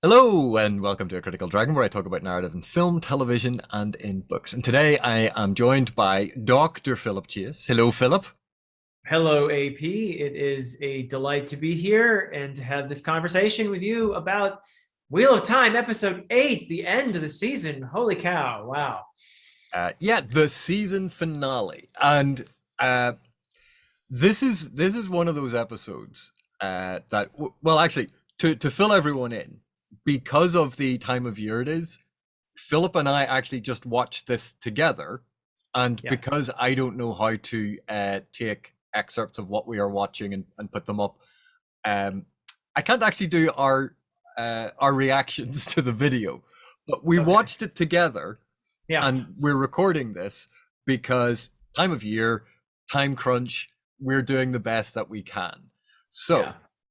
Hello and welcome to A Critical Dragon, where I talk about narrative in film, television, and in books. And today I am joined by Dr. Philip Chase. Hello, Philip. Hello, AP. It is a delight to be here and to have this conversation with you about Wheel of Time, episode 8, the end of the season. Holy cow. Wow. Yeah, the season finale, and uh, this is one of those episodes that well, actually, to fill everyone in, because of the time of year it is, Philip and I actually just watched this together, and Yeah. because I don't know how to take excerpts of what we are watching and put them up, um, I can't actually do our reactions to the video, but we Okay. watched it together, Yeah. and we're recording this because time of year, time crunch, we're doing the best that we can. So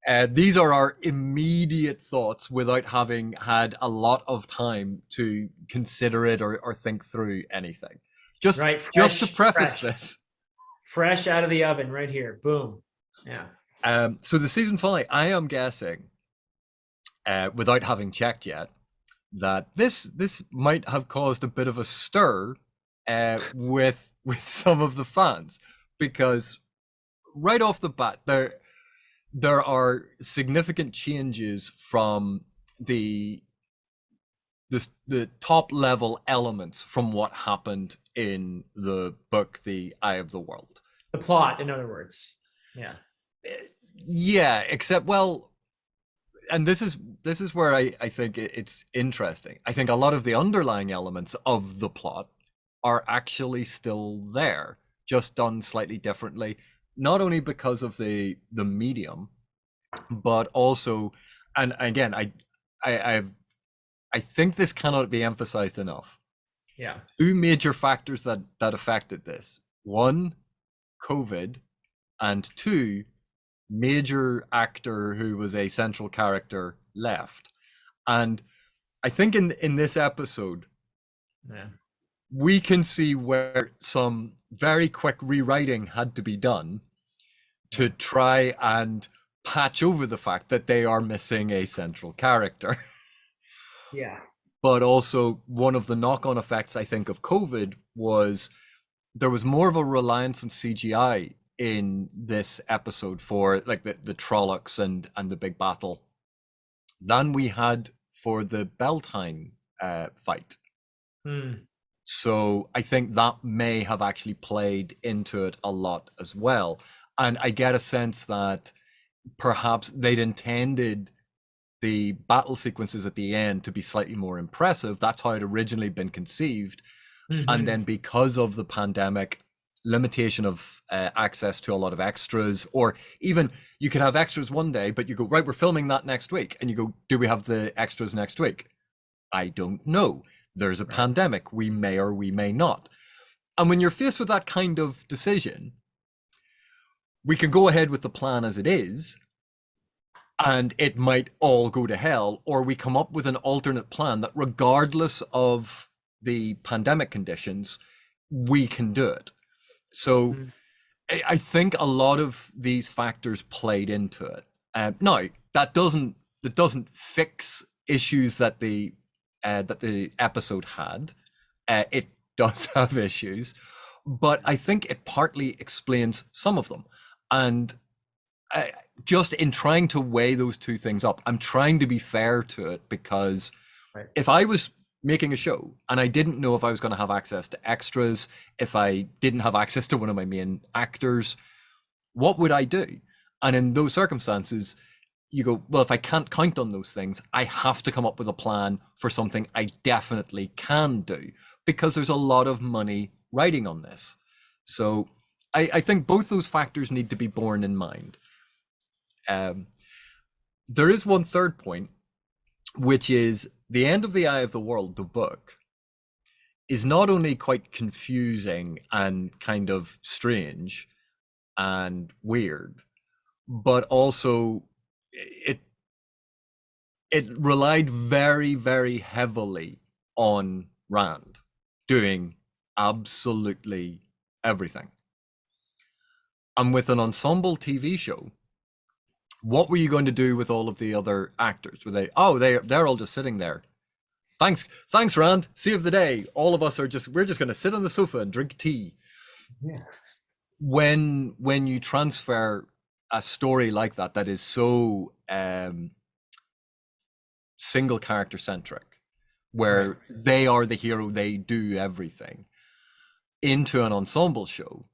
Yeah. these are our immediate thoughts without having had a lot of time to consider it or think through anything. Right. Just to Fresh, preface fresh, this, fresh out of the oven right here. Boom. Yeah. so the season finale, I am guessing, without having checked yet, that this might have caused a bit of a stir with some of the fans, because right off the bat there are significant changes from the the top level elements from what happened in the book The Eye of the World. The plot, in other words. Yeah. Yeah, except, well, and this is where I think it's interesting. I think a lot of the underlying elements of the plot are actually still there, just done slightly differently, not only because of the medium, but also, and again, I've I think this cannot be emphasized enough. Yeah. Two major factors that affected this: one, COVID, and two, major actor who was a central character left. And I think in this episode, Yeah. we can see where some very quick rewriting had to be done Yeah. to try and patch over the fact that they are missing a central character. Yeah. But also, one of the knock-on effects, I think, of COVID was there was more of a reliance on CGI in this episode for like the Trollocs and the big battle than we had for the Beltane fight. Hmm. So I think that may have actually played into it a lot as well. And I get a sense that perhaps they'd intended the battle sequences at the end to be slightly more impressive. That's how it originally been conceived. And Hmm. then because of the pandemic, limitation of access to a lot of extras, or even you could have extras one day, but you go, right, we're filming that next week. And you go, do we have the extras next week? I don't know. There's a Right. pandemic. We may or we may not. And when you're faced with that kind of decision, we can go ahead with the plan as it is, and it might all go to hell, or we come up with an alternate plan that, regardless of the pandemic conditions, we can do it. So Hmm. I think a lot of these factors played into it. Now that doesn't fix issues that the episode had. It does have issues, but I think it partly explains some of them. And I, just in trying to weigh those two things up, I'm trying to be fair to it, because Right. if I was making a show and I didn't know if I was going to have access to extras, if I didn't have access to one of my main actors, what would I do? And in those circumstances, you go, well, if I can't count on those things, I have to come up with a plan for something I definitely can do, because there's a lot of money riding on this. So I think both those factors need to be borne in mind. Um, there is one third point, which is the end of The Eye of the World, the book, is not only quite confusing and kind of strange and weird, but also it it relied very, very heavily on Rand doing absolutely everything. And with an ensemble TV show, What were you going to do with all of the other actors? Were they, oh, they're all just sitting there. Thanks, Rand. See you of the day. All of us we're just going to sit on the sofa and drink tea. Yeah. When you transfer a story like that is so single character centric, where they are the hero, they do everything, into an ensemble show,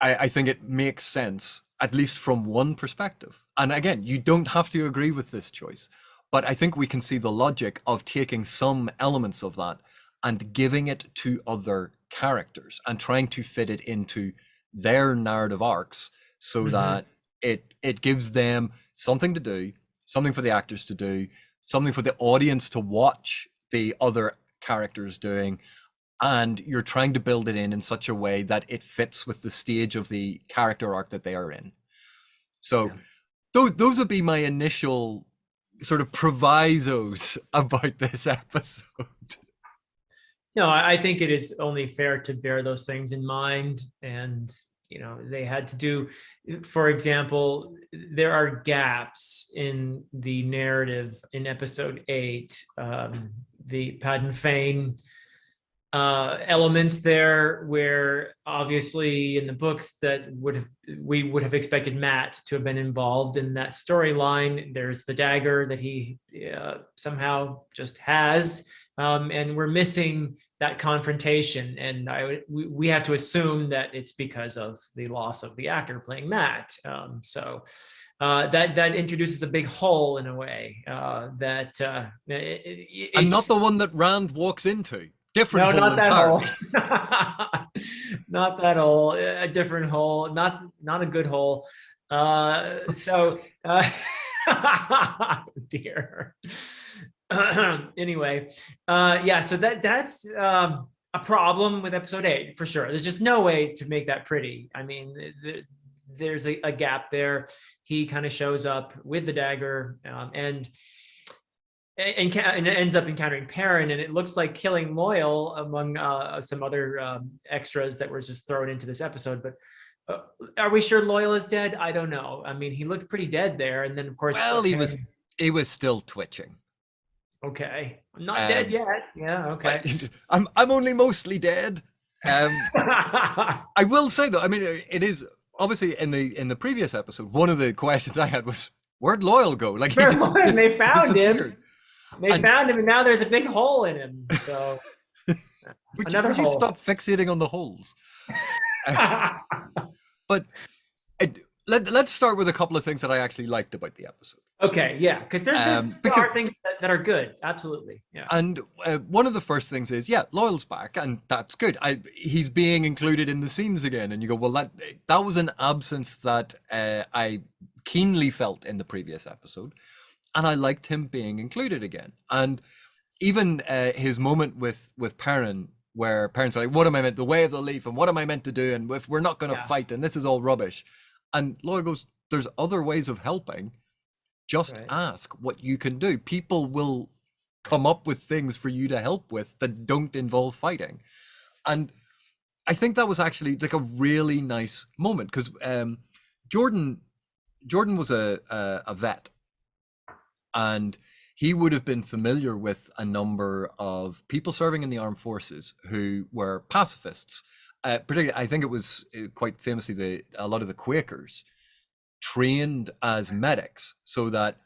I think it makes sense, at least from one perspective. And again, you don't have to agree with this choice, but I think we can see the logic of taking some elements of that and giving it to other characters and trying to fit it into their narrative arcs so that it gives them something to do, something for the actors to do, something for the audience to watch the other characters doing, and you're trying to build it in such a way that it fits with the stage of the character arc that they are in. So those would be my initial sort of provisos about this episode. No, I think it is only fair to bear those things in mind. And, they had to do, for example, there are gaps in the narrative in episode 8, the Paden Fane elements there, where obviously in the books that we would have expected Matt to have been involved in that storyline. There's the dagger that he somehow just has, and we're missing that confrontation. And we have to assume that it's because of the loss of the actor playing Matt. So that introduces a big hole in a way that and not the one that Rand walks into. Different no, hole not that entirely. hole. Not that hole. A different hole. Not a good hole. Dear. Anyway, yeah. So that's a problem with episode 8 for sure. There's just no way to make that pretty. I mean, there's a gap there. He kind of shows up with the dagger, and ends up encountering Perrin, and it looks like killing Loyal among some other extras that were just thrown into this episode. But are we sure Loyal is dead? I don't know. I mean, he looked pretty dead there, and then of course, well, he was still twitching. Okay, I'm not dead yet. Yeah, okay. I'm only mostly dead. I will say though, I mean, it is obviously in the previous episode, one of the questions I had was, where'd Loyal go? Like they found him. They found him, and now there's a big hole in him. So would you stop fixating on the holes? But let's start with a couple of things that I actually liked about the episode. Okay, yeah, because there are things that are good, absolutely. Yeah. And one of the first things is, yeah, Loyal's back, and that's good. He's being included in the scenes again, and you go, well, that was an absence that I keenly felt in the previous episode, and I liked him being included again. And even his moment with Perrin, where Perrin's like, what am I meant, the way of the leaf, and what am I meant to do, and if we're not going to fight, and this is all rubbish. And Loyal goes, there's other ways of helping. Just ask what you can do. People will come up with things for you to help with that don't involve fighting. And I think that was actually like a really nice moment, because Jordan was a vet, and he would have been familiar with a number of people serving in the armed forces who were pacifists. Particularly, I think it was quite famously a lot of the Quakers trained as medics, so that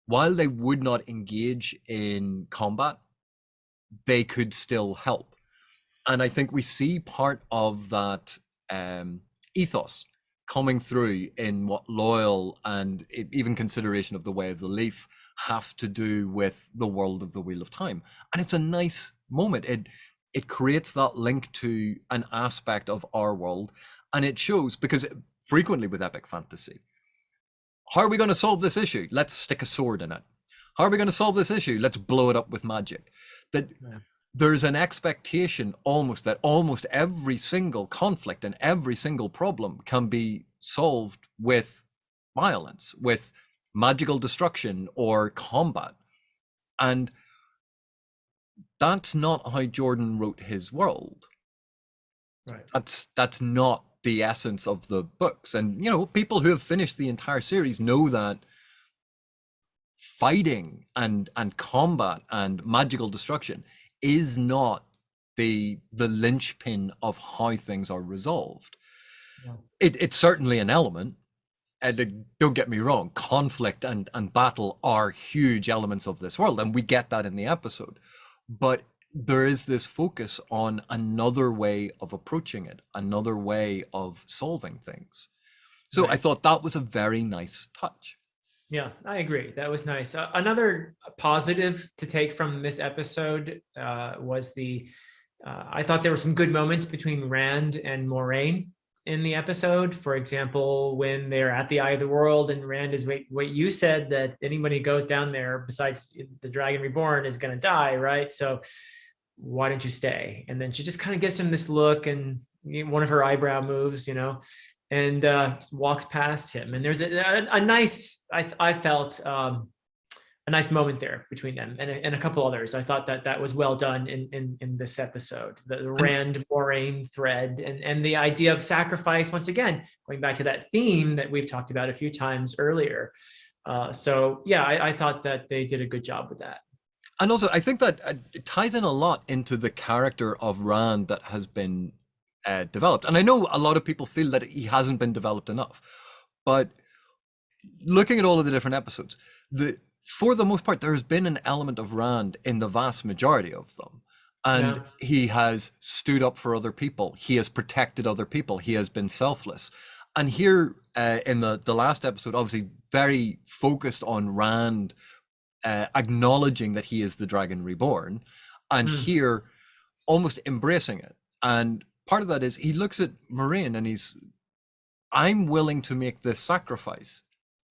while they would not engage in combat, they could still help. And I think we see part of that ethos coming through in what Loyal and even consideration of the Way of the Leaf have to do with the world of the Wheel of Time. And it's a nice moment. It creates that link to an aspect of our world, and it shows, because frequently with epic fantasy, how are we going to solve this issue? Let's stick a sword in it. How are we going to solve this issue? Let's blow it up with magic. There's an expectation that almost every single conflict and every single problem can be solved with violence, with magical destruction or combat. And that's not how Jordan wrote his world. Right. That's not the essence of the books. And, people who have finished the entire series know that fighting and combat and magical destruction is not the linchpin of how things are resolved. Yeah. It's certainly an element. Don't get me wrong, conflict and battle are huge elements of this world, and we get that in the episode. But there is this focus on another way of approaching it, another way of solving things. So Right. I thought that was a very nice touch. Yeah, I agree. That was nice. Another positive to take from this episode was I thought there were some good moments between Rand and Moraine in the episode. For example, when they're at the Eye of the World and Rand is, what you said, that anybody who goes down there besides the Dragon Reborn is going to die, right? So why don't you stay? And then she just kind of gives him this look, and one of her eyebrow moves, and walks past him. And there's a nice, I felt, a nice moment there between them and a couple others. I thought that was well done in this episode. The Rand Moraine thread and the idea of sacrifice, once again, going back to that theme that we've talked about a few times earlier. So yeah, I thought that they did a good job with that. And also, I think that it ties in a lot into the character of Rand that has been developed. And I know a lot of people feel that he hasn't been developed enough, but looking at all of the different episodes, for the most part, there has been an element of Rand in the vast majority of them. And he has stood up for other people. He has protected other people. He has been selfless. And here in the last episode, obviously very focused on Rand acknowledging that he is the Dragon Reborn, and here almost embracing it. And part of that is he looks at Moraine and I'm willing to make this sacrifice.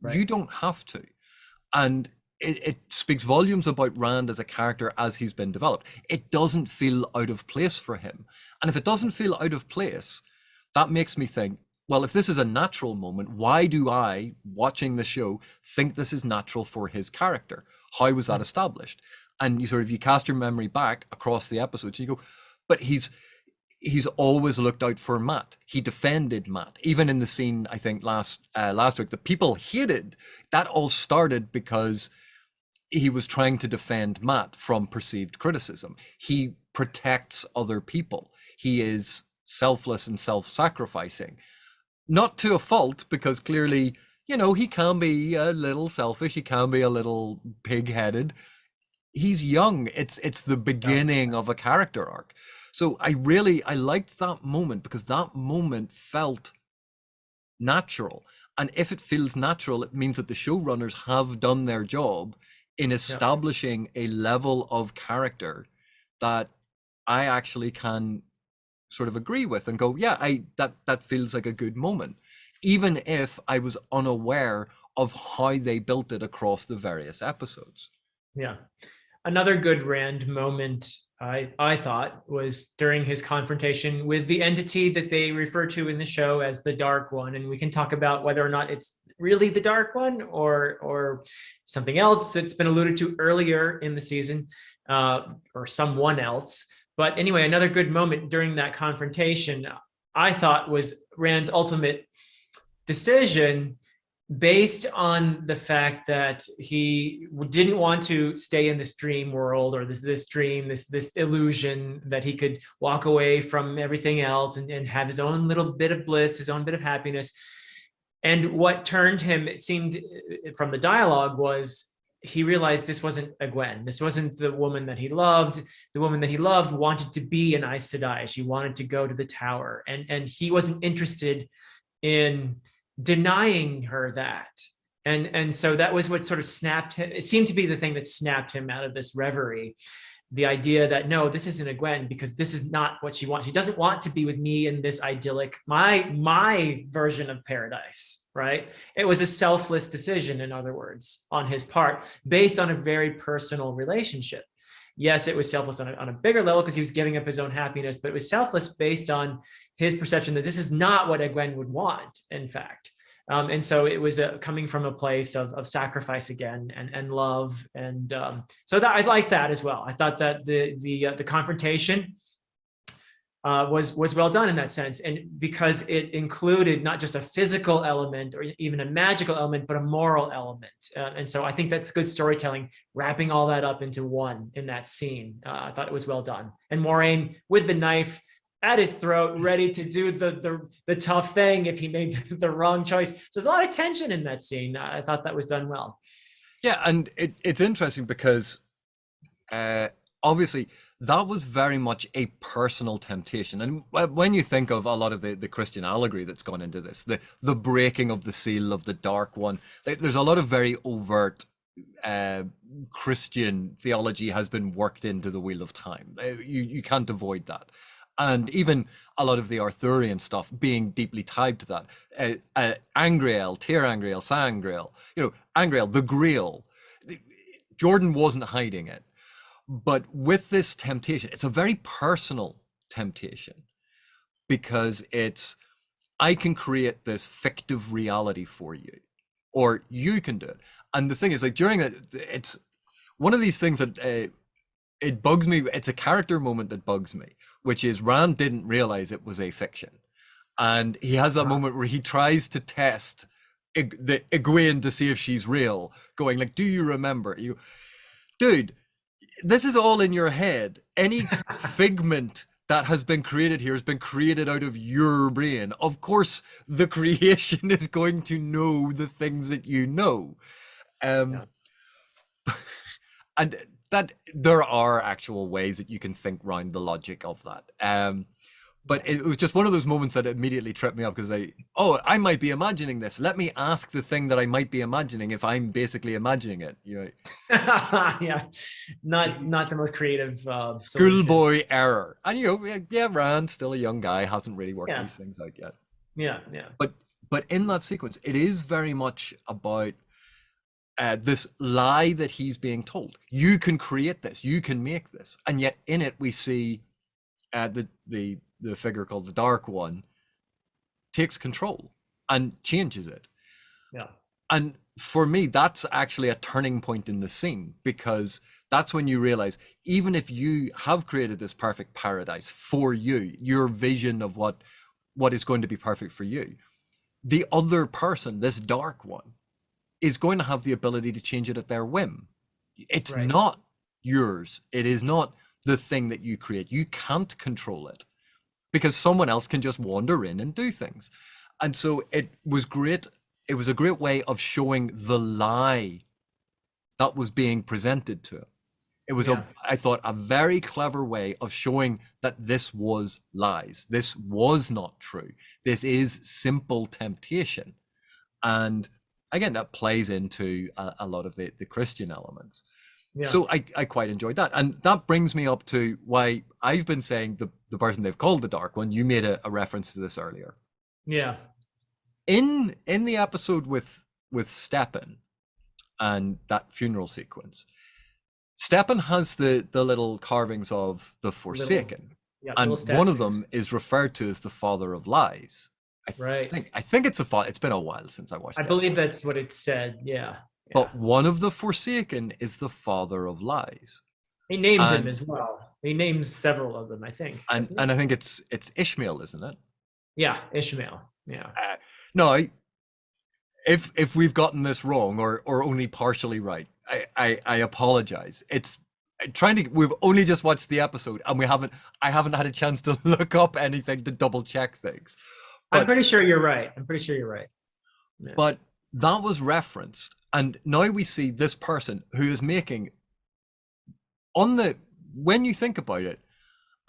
Right. You don't have to. And it speaks volumes about Rand as a character as he's been developed. It doesn't feel out of place for him. And if it doesn't feel out of place, that makes me think, well, if this is a natural moment, why do I, watching the show, think this is natural for his character? How was that established? And you cast your memory back across the episodes and you go, but he's always looked out for Matt. He defended Matt. Even in the scene, I think last week, that people hated, that all started because he was trying to defend Matt from perceived criticism. He protects other people. He is selfless and self-sacrificing. Not to a fault, because clearly, he can be a little selfish. He can be a little pig-headed. He's young. It's the beginning of a character arc. So I liked that moment because that moment felt natural. And if it feels natural, it means that the showrunners have done their job in establishing a level of character that I actually can sort of agree with and go, yeah, that feels like a good moment, even if I was unaware of how they built it across the various episodes. Yeah. Another good Rand moment I thought was during his confrontation with the entity that they refer to in the show as the Dark One. And we can talk about whether or not it's really the Dark One or something else. It's been alluded to earlier in the season, or someone else. But anyway, another good moment during that confrontation, I thought, was Rand's ultimate decision based on the fact that he didn't want to stay in this dream world, or this dream, this illusion that he could walk away from everything else and have his own little bit of bliss, his own bit of happiness. And what turned him, it seemed from the dialogue, was he realized this wasn't a Gwen. This wasn't the woman that he loved. The woman that he loved wanted to be an Aes Sedai. She wanted to go to the tower. And he wasn't interested in denying her that. And so that was what sort of snapped him. It seemed to be the thing that snapped him out of this reverie. The idea that, no, this isn't a Gwen, because this is not what she wants. She doesn't want to be with me in this idyllic, my version of paradise, right? It was a selfless decision, in other words, on his part, based on a very personal relationship. Yes, it was selfless on a bigger level because he was giving up his own happiness, but it was selfless based on his perception that this is not what a Gwen would want, in fact. And so it was coming from a place of sacrifice again and love. And so that I like that as well. I thought that the confrontation was well done in that sense, and because it included not just a physical element or even a magical element, but a moral element. And so I think that's good storytelling, wrapping all that up into one in that scene. I thought it was well done. And Moraine with the knife at his throat, ready to do the tough thing if he made the wrong choice. So there's a lot of tension in that scene. I thought that was done well. Yeah, and it's interesting because obviously that was very much a personal temptation. And when you think of a lot of the Christian allegory that's gone into this, the breaking of the seal of the Dark One, there's a lot of very overt Christian theology has been worked into the Wheel of Time. You can't avoid that. And even a lot of the Arthurian stuff being deeply tied to that. Angreal, Tir Angreal, Sangreal, Angreal, the Grail. Jordan wasn't hiding it. But with this temptation, it's a very personal temptation because I can create this fictive reality for you, or you can do it. And the thing is, like during it, it's one of these things that it bugs me. It's a character moment that bugs me, which is Rand didn't realize it was a fiction. And he has that moment where he tries to test the Egwene to see if she's real, going like, do you remember? Dude, this is all in your head. Any figment that has been created here has been created out of your brain. Of course, the creation is going to know the things that you know. And that there are actual ways that you can think around the logic of that. But it was just one of those moments that immediately tripped me up because I might be imagining this. Let me ask the thing that I might be imagining if I'm basically imagining it. Yeah, not the most creative schoolboy error. And Rand, still a young guy, hasn't really worked these things out yet. Yeah. But in that sequence, it is very much about this lie that he's being told. You can create this, you can make this, and yet in it we see the figure called the Dark One takes control and changes it. Yeah. And for me, that's actually a turning point in the scene, because that's when you realize, even if you have created this perfect paradise for you, your vision of what is going to be perfect for you, the other person, this Dark One, is going to have the ability to change it at their whim. It's not yours. It is not the thing that you create. You can't control it, because someone else can just wander in and do things. And so it was great. It was a great way of showing the lie that was being presented to it. It was, I thought, a very clever way of showing that this was lies. This was not true. This is simple temptation. And again, that plays into a lot of the Christian elements. Yeah. So I quite enjoyed that. And that brings me up to why I've been saying the person they've called the Dark One. You made a reference to this earlier. Yeah. In the episode with Stepan and that funeral sequence, Stepan has the little carvings of the Forsaken. And one of them is referred to as the Father of Lies. I think it's it's been a while since I watched it. I believe that's what it said. Yeah. But one of the Forsaken is the Father of Lies. He names him as well. He names several of them, I think. And I think it's Ishmael, isn't it? Yeah, Ishmael. Yeah. No, if we've gotten this wrong or only partially right, I apologize. We've only just watched the episode and I haven't had a chance to look up anything to double check things. But I'm pretty sure you're right. Yeah. But that was referenced. And now we see this person who is making, when you think about it,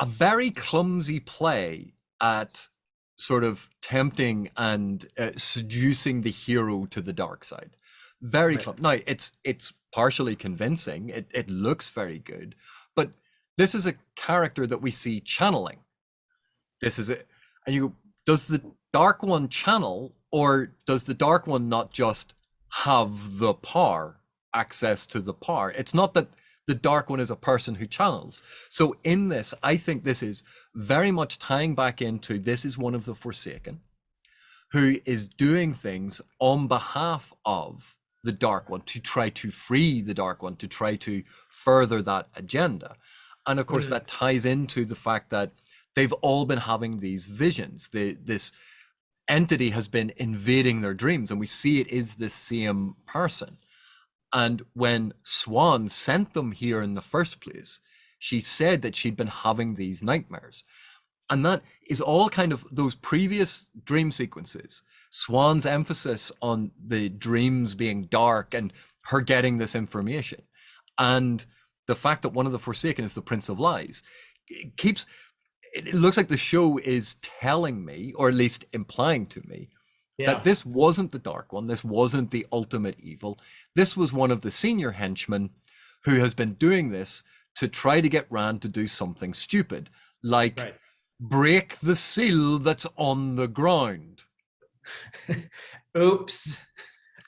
a very clumsy play at sort of tempting and seducing the hero to the dark side. Very clumsy. Now, it's partially convincing. It looks very good. But this is a character that we see channeling. This is it. And does the Dark One channel, or does the Dark One not just have the power, access to the power? It's not that the Dark One is a person who channels. So in this, I think this is very much tying back into, this is one of the Forsaken who is doing things on behalf of the Dark One to try to free the Dark One, to try to further that agenda. And of course, that ties into the fact that they've all been having these visions. This entity has been invading their dreams, and we see it is this same person. And when Swan sent them here in the first place, she said that she'd been having these nightmares. And that is all kind of those previous dream sequences. Swan's emphasis on the dreams being dark and her getting this information. And the fact that one of the Forsaken is the Prince of Lies it looks like the show is telling me, or at least implying to me, that this wasn't the Dark One. This wasn't the ultimate evil. This was one of the senior henchmen who has been doing this to try to get Rand to do something stupid, like break the seal that's on the ground. Oops.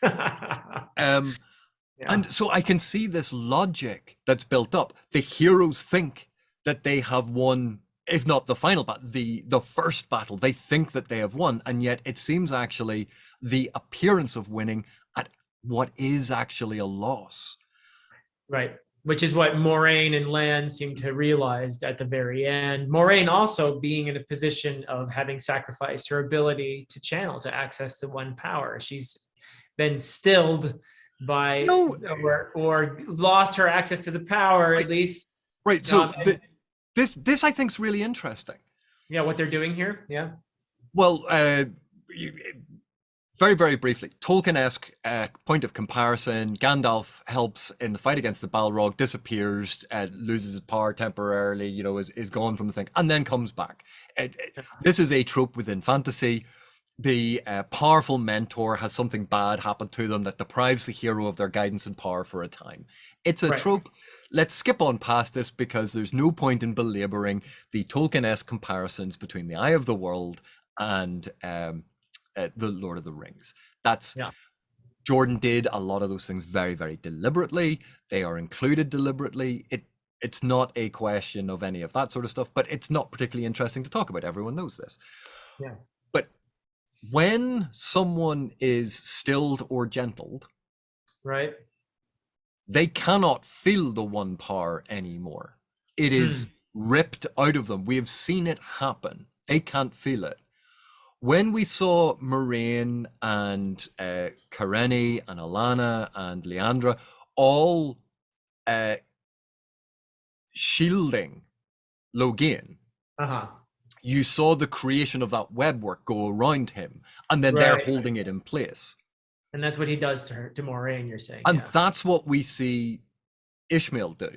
And so I can see this logic that's built up. The heroes think that they have won, if not the final battle, the first battle. They think that they have won, and yet it seems actually the appearance of winning at what is actually a loss. Right. Which is what Moraine and Lan seem to realize at the very end. Moraine also being in a position of having sacrificed her ability to channel, to access the one power. She's been stilled by or lost her access to the power, at least. Right. So this I think is really interesting. Yeah, what they're doing here. Yeah. Well, very, very briefly, Tolkien-esque point of comparison. Gandalf helps in the fight against the Balrog, disappears, loses his power temporarily, is gone from the thing, and then comes back. This is a trope within fantasy. The powerful mentor has something bad happen to them that deprives the hero of their guidance and power for a time. It's a trope. Let's skip on past this because there's no point in belaboring the Tolkien-esque comparisons between the Eye of the World and the Lord of the Rings. Jordan did a lot of those things very, very deliberately. They are included deliberately. It's not a question of any of that sort of stuff, but it's not particularly interesting to talk about. Everyone knows this. Yeah. But when someone is stilled or gentled, right, they cannot feel the one power anymore. It is ripped out of them. We have seen it happen. They can't feel it. When we saw Moraine and Karenni and Alana and Leandra all shielding Logain, you saw the creation of that web work go around him, and then they're holding it in place. And that's what he does to her, to Moraine, you're saying. And that's what we see Ishmael do.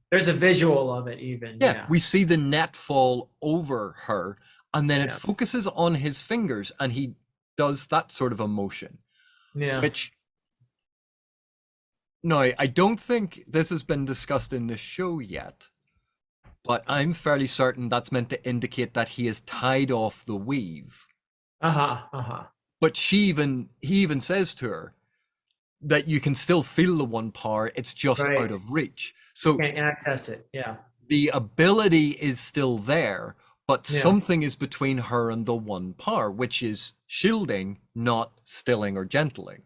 There's a visual of it even. Yeah, we see the net fall over her, and then it focuses on his fingers, and he does that sort of a motion. Yeah. Which, no, I don't think this has been discussed in this show yet, but I'm fairly certain that's meant to indicate that he is tied off the weave. But he even says to her that you can still feel the one power, it's just out of reach. So you can't access it. Yeah. The ability is still there, but something is between her and the one power, which is shielding, not stilling or gentling.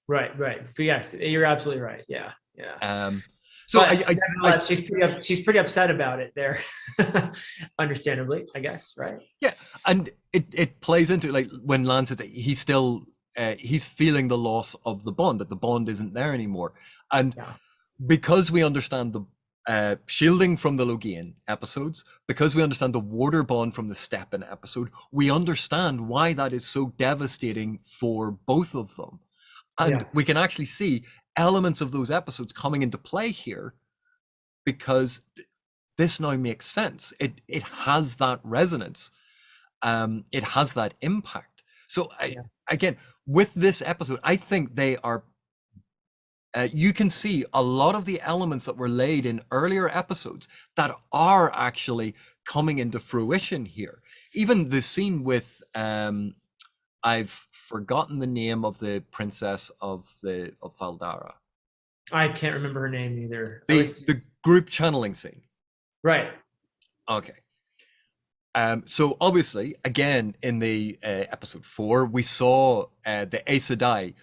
Right. Yes, you're absolutely right. Yeah. So she's pretty upset about it there, understandably, I guess, right? Yeah, and it plays into, like, when Lan says that he's still he's feeling the loss of the bond, that the bond isn't there anymore, and because we understand the shielding from the Logain episodes, because we understand the water bond from the Steppen episode, we understand why that is so devastating for both of them, and we can actually see elements of those episodes coming into play here, because this now makes sense. It has that resonance. It has that impact. So again, with this episode, I think they are, you can see a lot of the elements that were laid in earlier episodes that are actually coming into fruition here. Even the scene with, I've forgotten the name of the princess of Valdara. I can't remember her name either. The group channeling scene. Right. Okay. So obviously, again, in the episode 4, we saw the Aes Sedai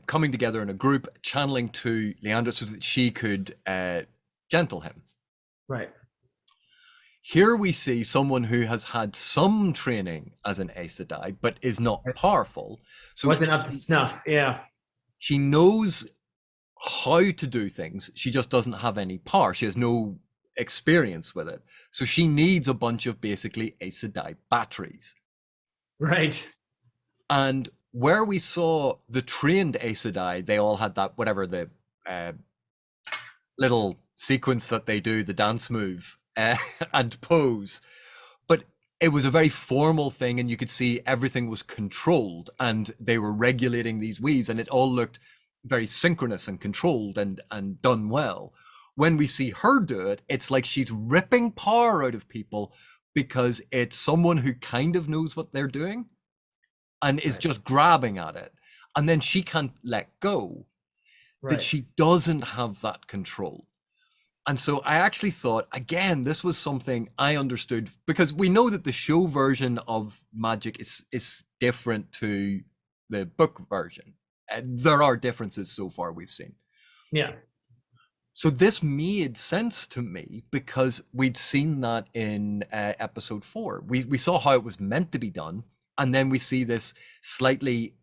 coming together in a group, channeling to Leandra so that she could gentle him. Right. Here we see someone who has had some training as an Aes Sedai, but is not It powerful. So wasn't up to snuff. Yeah. she knows how to do things. She just doesn't have any power. She has no experience with it. So she needs a bunch of basically Aes Sedai batteries. Right. And where we saw the trained Aes Sedai, they all had that, whatever the uh, little sequence that they do, the dance move and pose. But it was a very formal thing, and you could see everything was controlled, and they were regulating these weaves, and it all looked very synchronous and controlled and done well. When we see her do it, it's like she's ripping power out of people because it's someone who kind of knows what they're doing and is Right. just grabbing at it. And then she can't let go, that Right. she doesn't have that control. And so I actually thought, again, this was something I understood, because we know that the show version of magic is different to the book version. There are differences so far we've seen. Yeah. So this made sense to me because we'd seen that in episode 4. We saw how it was meant to be done, and then we see this slightly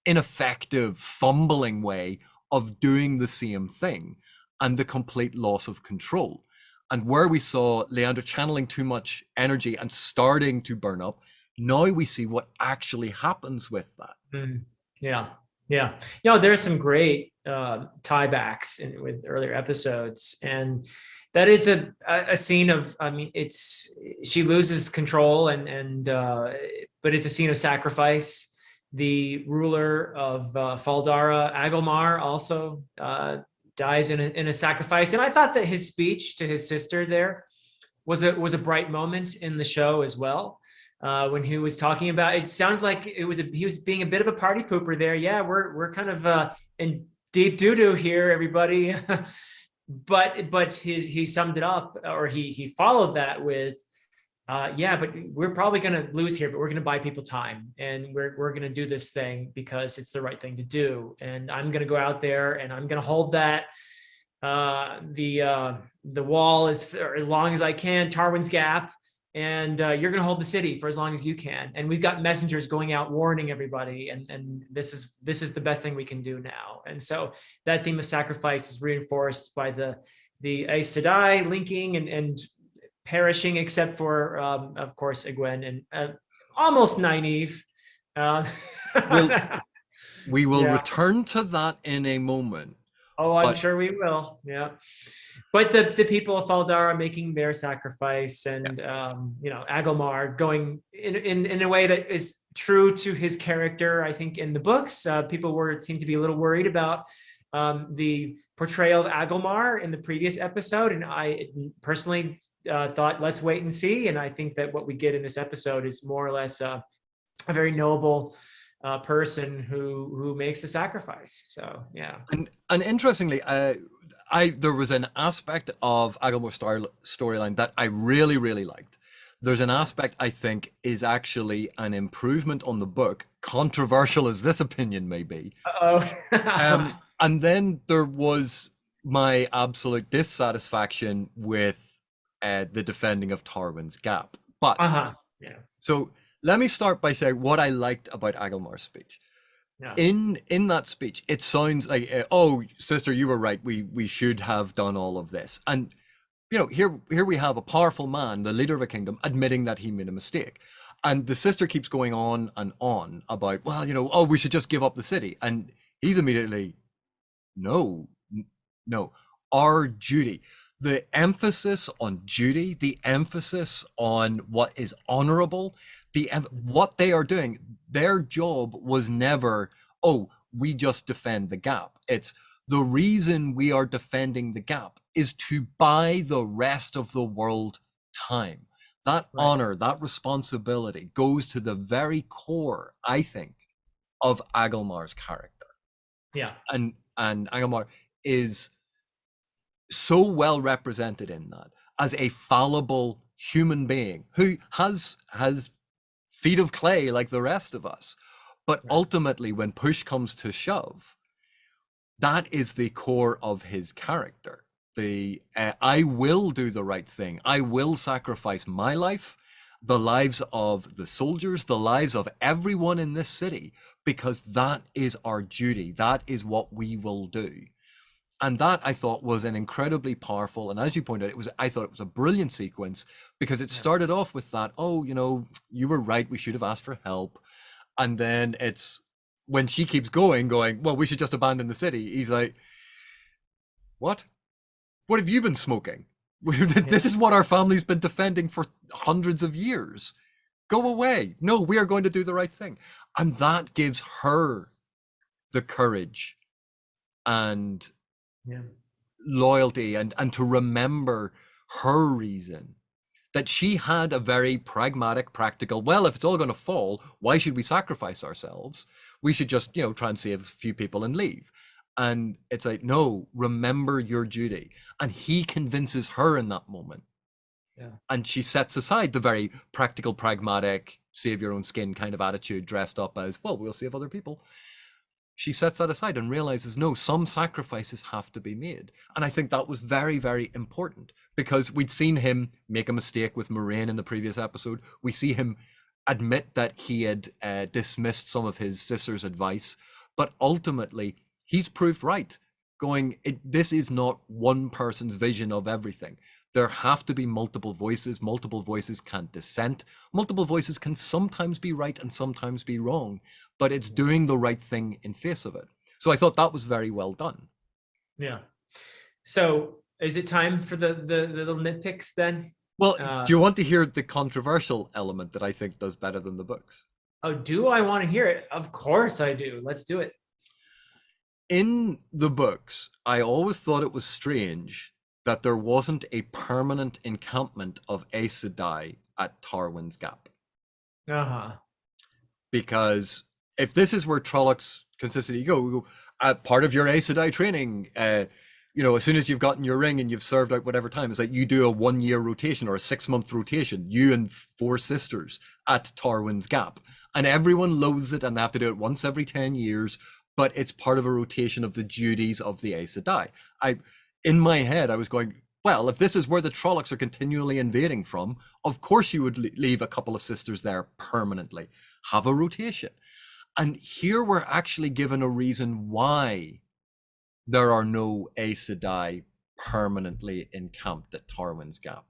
ineffective, fumbling way of doing the same thing, and the complete loss of control. And where we saw Leander channeling too much energy and starting to burn up, now we see what actually happens with that. Mm. Yeah. Yeah. There's some great tiebacks with earlier episodes. And that is a scene of, I mean, she loses control but it's a scene of sacrifice. The ruler of Faldara, Aglemar, also dies in a sacrifice. And I thought that his speech to his sister there was a bright moment in the show as well. When he was talking about, it sounded like he was being a bit of a party pooper there. Yeah, we're kind of in deep doo-doo here, everybody. but he summed it up, or he followed that with, yeah, but we're probably going to lose here, but we're going to buy people time, and we're going to do this thing because it's the right thing to do. And I'm going to go out there and I'm going to hold that the wall for as long as I can, Tarwin's Gap, and you're going to hold the city for as long as you can. And we've got messengers going out warning everybody, and this is the best thing we can do now. And so that theme of sacrifice is reinforced by the Aes Sedai linking and perishing, except for of course Egwene and almost Nynaeve. We will Yeah. return to that in a moment. Oh, I'm sure we will. Yeah. But the people of Faldara making their sacrifice, and Aglemar going in a way that is true to his character. I think in the books, people seemed to be a little worried about the portrayal of Aglemar in the previous episode, and I personally thought, let's wait and see. And I think that what we get in this episode is more or less a very noble person who makes the sacrifice. So yeah. And interestingly, there was an aspect of Aglemar's storyline that I really, really liked. There's an aspect I think is actually an improvement on the book, controversial as this opinion may be. And then there was my absolute dissatisfaction with the defending of Tarwin's Gap. But yeah. So let me start by saying what I liked about Aglemar's speech. Yeah. In that speech, it sounds like, oh, sister, you were right. We should have done all of this. And here we have a powerful man, the leader of a kingdom, admitting that he made a mistake. And the sister keeps going on and on about, well, oh, we should just give up the city. And he's immediately, no, our duty. The emphasis on duty, the emphasis on what is honorable, what they are doing, their job was never, oh, we just defend the gap. It's the reason we are defending the gap is to buy the rest of the world time. That honor, that responsibility goes to the very core, I think, of Aglemar's character. Yeah. And Aglemar is so well represented in that as a fallible human being who has feet of clay like the rest of us. But ultimately, when push comes to shove, that is the core of his character. I will do the right thing. I will sacrifice my life, the lives of the soldiers, the lives of everyone in this city, because that is our duty. That is what we will do. And that I thought was an incredibly powerful, and as you pointed out, I thought it was a brilliant sequence, because it Yeah. started off with that, oh, you were right, we should have asked for help. And then it's when she keeps going, well, we should just abandon the city. He's like, what? What have you been smoking? Yeah. This is what our family's been defending for hundreds of years. Go away. No, we are going to do the right thing. And that gives her the courage and Yeah. loyalty and to remember her reason, that she had a very pragmatic, practical, well, if it's all going to fall, why should we sacrifice ourselves? We should just, try and save a few people and leave. And it's like, no, remember your duty. And he convinces her in that moment. Yeah. And she sets aside the very practical, pragmatic, save your own skin kind of attitude, dressed up as, well, we'll save other people. She sets that aside and realizes, no, some sacrifices have to be made. And I think that was very, very important, because we'd seen him make a mistake with Moraine in the previous episode. We see him admit that he had dismissed some of his sister's advice, but ultimately he's proved right, going, this is not one person's vision of everything. There have to be multiple voices. Multiple voices can dissent. Multiple voices can sometimes be right and sometimes be wrong, but it's doing the right thing in face of it. So I thought that was very well done. Yeah. So is it time for the little nitpicks then? Well, do you want to hear the controversial element that I think does better than the books? Oh, do I want to hear it? Of course I do. Let's do it. In the books, I always thought it was strange that there wasn't a permanent encampment of Aes Sedai at Tarwin's Gap. Uh-huh. Because if this is where Trollocs consistently go, part of your Aes Sedai training, as soon as you've gotten your ring and you've served out whatever time, it's like you do a 1-year rotation or a 6-month rotation, you and 4 sisters at Tarwin's Gap. And everyone loathes it, and they have to do it once every 10 years, but it's part of a rotation of the duties of the Aes Sedai. In my head, I was going, well, if this is where the Trollocs are continually invading from, of course you would leave a couple of sisters there permanently. Have a rotation. And here we're actually given a reason why there are no Aes Sedai permanently encamped at Tarwin's Gap.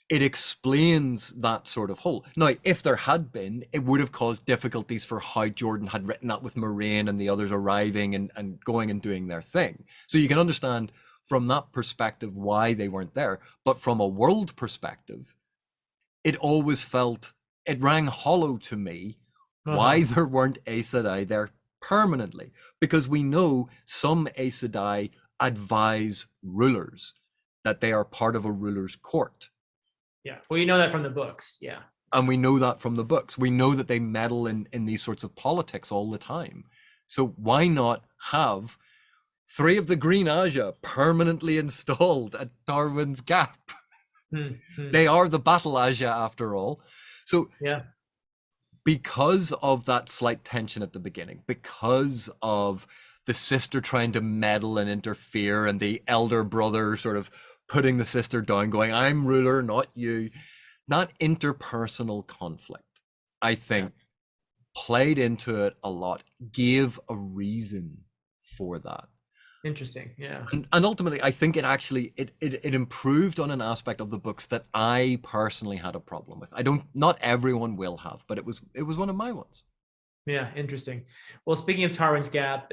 It explains that sort of hole. Now, if there had been, it would have caused difficulties for how Jordan had written that with Moraine and the others arriving and going and doing their thing. So you can understand from that perspective why they weren't there. But from a world perspective, it always felt, it rang hollow to me why there weren't Aes Sedai there permanently. Because we know some Aes Sedai advise rulers, that they are part of a ruler's court. Yeah. Well, you know that from the books. Yeah. And we know that from the books. We know that they meddle in these sorts of politics all the time. So why not have 3 of the Green Aja permanently installed at Tarwin's Gap? They are the Battle Aja after all. So yeah, because of that slight tension at the beginning, because of the sister trying to meddle and interfere, and the elder brother sort of putting the sister down, going, I'm ruler, not you. That interpersonal conflict, I think, played into it a lot, gave a reason for that. Interesting. Yeah. And ultimately, I think it actually, it improved on an aspect of the books that I personally had a problem with. Not everyone will have, but it was one of my ones. Yeah, interesting. Well, speaking of Tarwin's Gap,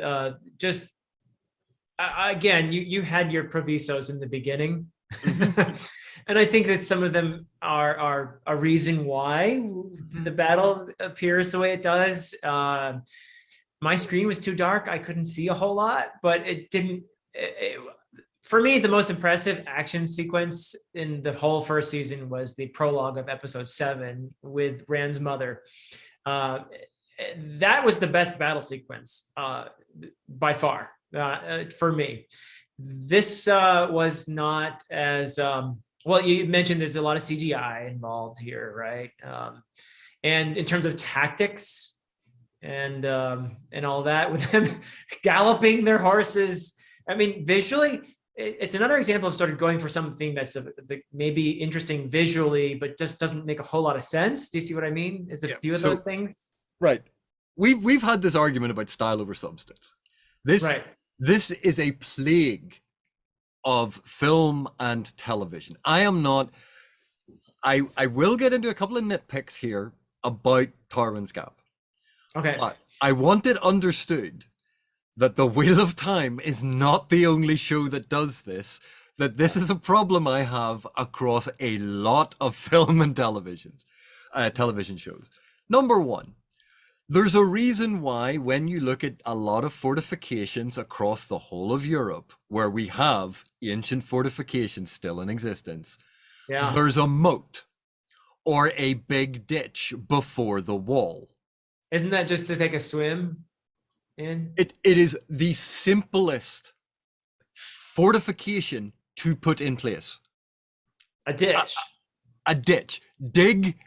just again, you had your provisos in the beginning, and I think that some of them are a reason why the battle appears the way it does. My screen was too dark; I couldn't see a whole lot, but it didn't. For me, the most impressive action sequence in the whole first season was the prologue of episode 7 with Rand's mother. That was the best battle sequence by far for me. This was not as well. You mentioned there's a lot of CGI involved here, right? And in terms of tactics and all that, with them galloping their horses, I mean, visually, it's another example of sort of going for something that's maybe interesting visually, but just doesn't make a whole lot of sense. Do you see what I mean? Is a Yeah. few of So those things. right, we've had this argument about style over substance. This Right. this is a plague of film and television. I will get into a couple of nitpicks here about Tarwin's Gap, Okay. but I want it understood that The Wheel of Time is not the only show that does this, that this is a problem I have across a lot of film and television shows. Number one, there's a reason why when you look at a lot of fortifications across the whole of Europe, where we have ancient fortifications still in existence, Yeah. there's a moat or a big ditch before the wall. Isn't that just to take a swim in? It is the simplest fortification to put in place. A ditch. A ditch. Dig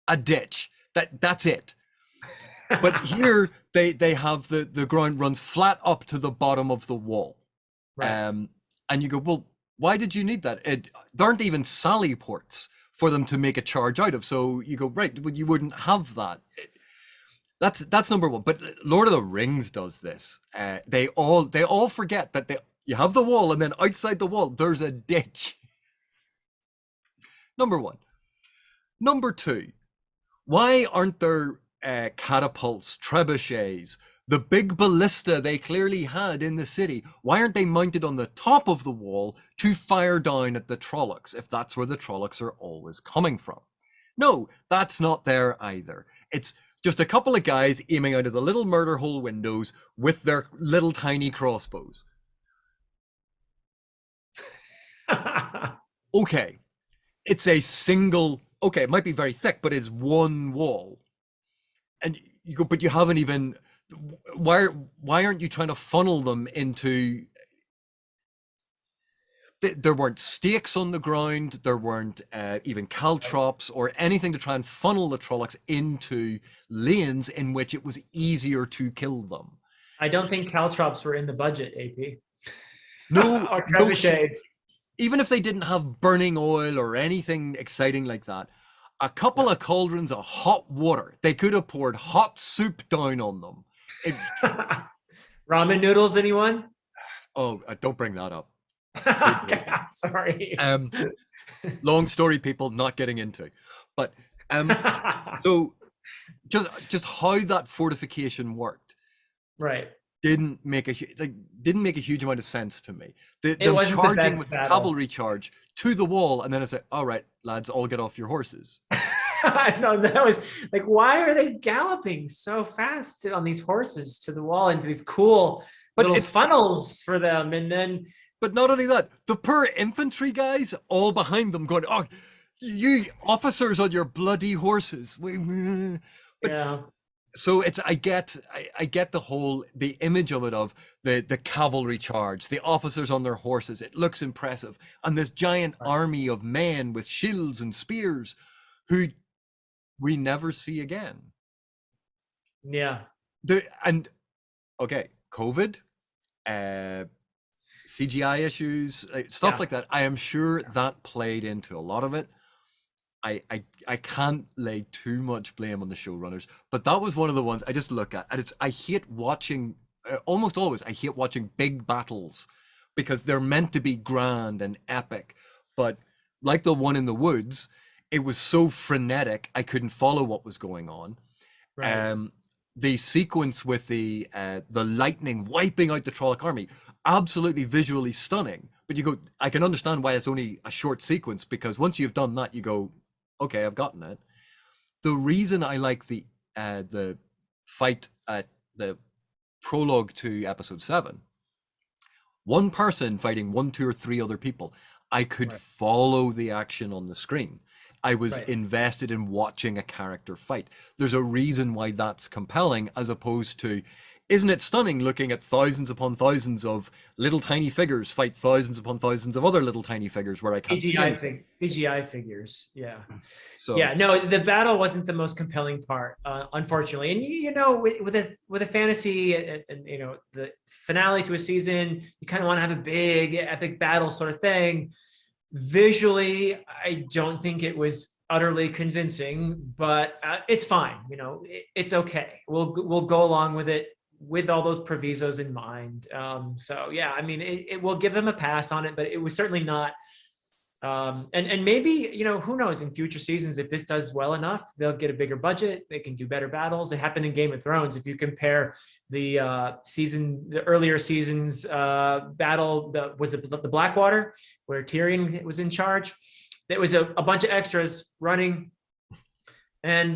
a ditch. That's it. But here they have the ground runs flat up to the bottom of the wall. Right. And you go, well, why did you need that? There aren't even sally ports for them to make a charge out of. So you go, right, well, you wouldn't have that. That's number one. But Lord of the Rings does this. They all forget that you have the wall, and then outside the wall there's a ditch. Number one. Number two, why aren't there catapults, trebuchets, the big ballista they clearly had in the city? Why aren't they mounted on the top of the wall to fire down at the Trollocs, if that's where the Trollocs are always coming from? No, that's not there either. It's just a couple of guys aiming out of the little murder hole windows with their little tiny crossbows. Okay, it's a single, okay, it might be very thick, but it's one wall. And you go, but you haven't even, why aren't you trying to funnel them into, there weren't stakes on the ground, there weren't even caltrops or anything to try and funnel the Trollocs into lanes in which it was easier to kill them. I don't think caltrops were in the budget, AP. No, or no, trebuchets. even if they didn't have burning oil or anything exciting like that, a couple of cauldrons of hot water, they could have poured hot soup down on them. Ramen noodles, anyone? Oh, don't bring that up. Okay, sorry. Long story, people, not getting into. But so just how that fortification worked, right, didn't make a huge amount of sense to me. Them charging with the cavalry charge to the wall, and then it's like, all right, lads, all get off your horses. No, that was like, why are they galloping so fast on these horses to the wall into these cool little funnels for them? And then, but not only that, the poor infantry guys all behind them going, oh, you officers on your bloody horses. But, yeah. So it's I get the image of it, of the cavalry charge, the officers on their horses. It looks impressive, and this giant army of men with shields and spears, who we never see again. Yeah. Okay, COVID, CGI issues, stuff like that. I am sure that played into a lot of it. I can't lay too much blame on the showrunners, but that was one of the ones I just look at, and I hate watching, almost always I hate watching big battles, because they're meant to be grand and epic, but like the one in the woods, it was so frenetic I couldn't follow what was going on. Right. The sequence with the lightning wiping out the Trolloc army, absolutely visually stunning, but you go, I can understand why it's only a short sequence, because once you've done that, you go, okay, I've gotten it. The reason I like the fight at the prologue to episode 7, one person fighting 1, 2, or 3 other people, I could follow the action on the screen. I was invested in watching a character fight. There's a reason why that's compelling, as opposed to isn't it stunning looking at thousands upon thousands of little tiny figures fight thousands upon thousands of other little tiny figures where I can't see anything? CGI figures. Yeah. So Yeah, no, the battle wasn't the most compelling part, unfortunately. And you know, with a fantasy and you know the finale to a season, you kind of want to have a big epic battle sort of thing. Visually, I don't think it was utterly convincing, but it's fine. You know, it's okay. We'll go along with it with all those provisos in mind. So yeah, I mean, it will give them a pass on it, but it was certainly not. And maybe, you know, who knows, in future seasons, if this does well enough, they'll get a bigger budget, they can do better battles. It happened in Game of Thrones. If you compare the earlier seasons battle, the Blackwater, where Tyrion was in charge, there was a bunch of extras running and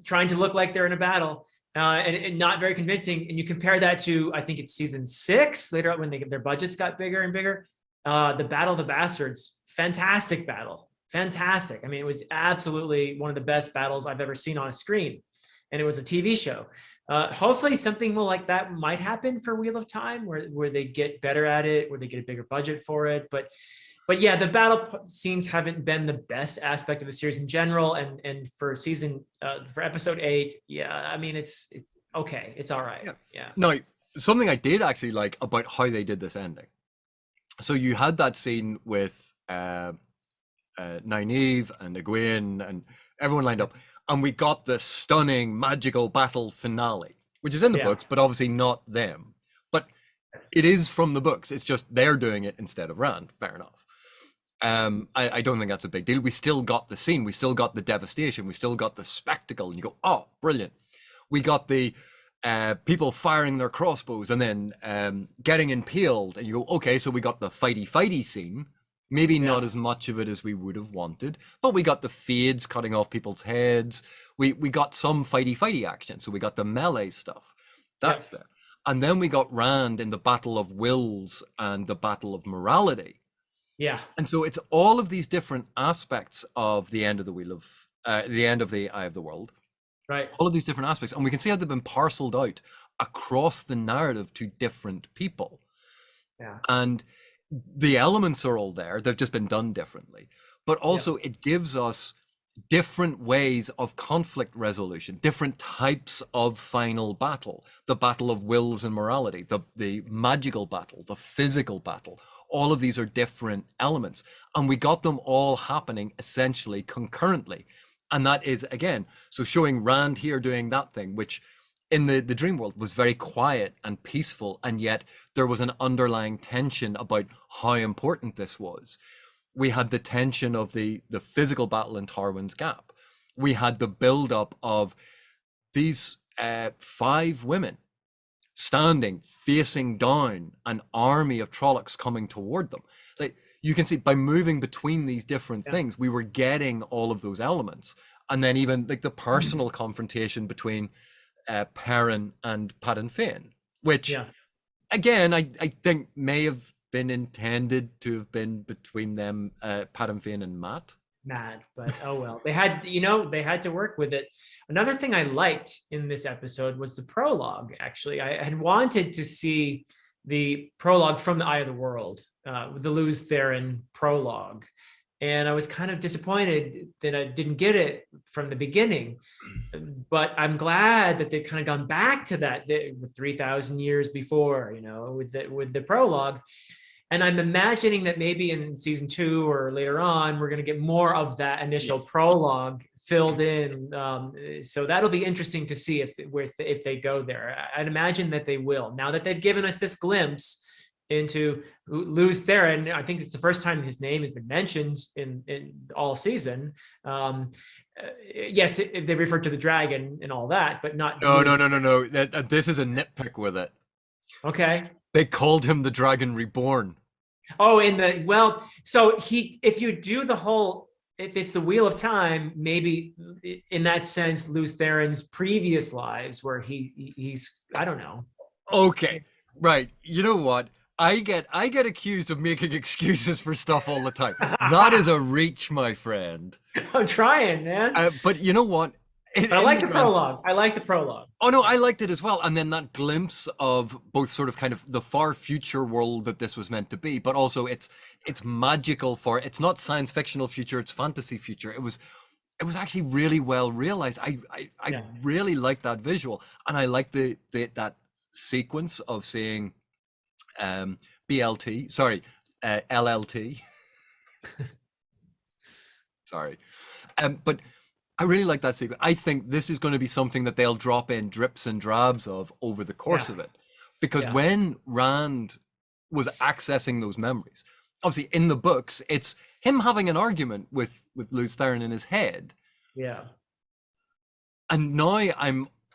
trying to look like they're in a battle. And not very convincing. And you compare that to, I think it's season 6, later on when their budgets got bigger and bigger. The Battle of the Bastards, fantastic battle, fantastic. I mean, it was absolutely one of the best battles I've ever seen on a screen, and it was a TV show. Hopefully something more like that might happen for Wheel of Time, where they get better at it, where they get a bigger budget for it. But yeah, the battle scenes haven't been the best aspect of the series in general, and for episode 8, yeah, I mean, it's okay, it's all right. Yeah. Now, something I did actually like about how they did this ending. So you had that scene with Nynaeve and Egwene and everyone lined up, and we got the stunning magical battle finale, which is in the books, but obviously not them. But it is from the books. It's just they're doing it instead of Rand. Fair enough. I don't think that's a big deal. We still got the scene. We still got the devastation. We still got the spectacle. And you go, oh, brilliant. We got the people firing their crossbows and then getting impaled. And you go, okay, so we got the fighty scene. Maybe not as much of it as we would have wanted, but we got the fades cutting off people's heads. We got some fighty action. So we got the melee stuff. That's there. And then we got Rand in the Battle of Wills and the Battle of Morality. Yeah. And so it's all of these different aspects of the end of the Wheel of the end of the Eye of the World. Right. All of these different aspects. And we can see how they've been parceled out across the narrative to different people. Yeah. And the elements are all there. They've just been done differently. But also it gives us different ways of conflict resolution, different types of final battle. The Battle of Wills and Morality, the magical battle, the physical battle. All of these are different elements. And we got them all happening essentially concurrently. And that is, again, so showing Rand here doing that thing, which in the dream world was very quiet and peaceful, and yet there was an underlying tension about how important this was. We had the tension of the physical battle in Tarwin's Gap. We had the build-up of these 5 women standing, facing down an army of Trollocs coming toward them. Like, you can see by moving between these different things, we were getting all of those elements. And then even like the personal confrontation between Perrin and Padan Fain, which again I think may have been intended to have been between them, Padan Fain and Matt, but oh well. They had to work with it. Another thing I liked in this episode was the prologue. Actually, I had wanted to see the prologue from the Eye of the World, the Luz Theron prologue. And I was kind of disappointed that I didn't get it from the beginning. But I'm glad that they've kind of gone back to that 3,000 years before, with the prologue. And I'm imagining that maybe in season 2 or later on, we're going to get more of that initial prologue filled in. So that'll be interesting to see if they go there. I'd imagine that they will. Now that they've given us this glimpse into Luz Theron, I think it's the first time his name has been mentioned in all season. Yes, they referred to the dragon and all that, but not. No. This is a nitpick with it. Okay. They called him the Dragon Reborn. Oh, so if you do the whole, if it's the Wheel of Time, maybe in that sense, Luz Theron's previous lives where he's I don't know. Okay, right. You know what? I get accused of making excuses for stuff all the time. That is a reach, my friend. I'm trying, man. But you know what? But I in like the the grand. prologue. I like the prologue. Oh no, I liked it as well. And then that glimpse of both sort of kind of the far future world that this was meant to be, but also it's magical for it's not science fictional future, it's fantasy future. It was actually really well realized. I Yeah. really liked that visual. And I like the that sequence of seeing BLT, sorry, LLT. Sorry. But I really like that sequence. I think this is going to be something that they'll drop in drips and drabs of over the course Yeah. of it. Because Yeah. when Rand was accessing those memories, obviously in the books, it's him having an argument with Luz Theron in his head. Yeah. And now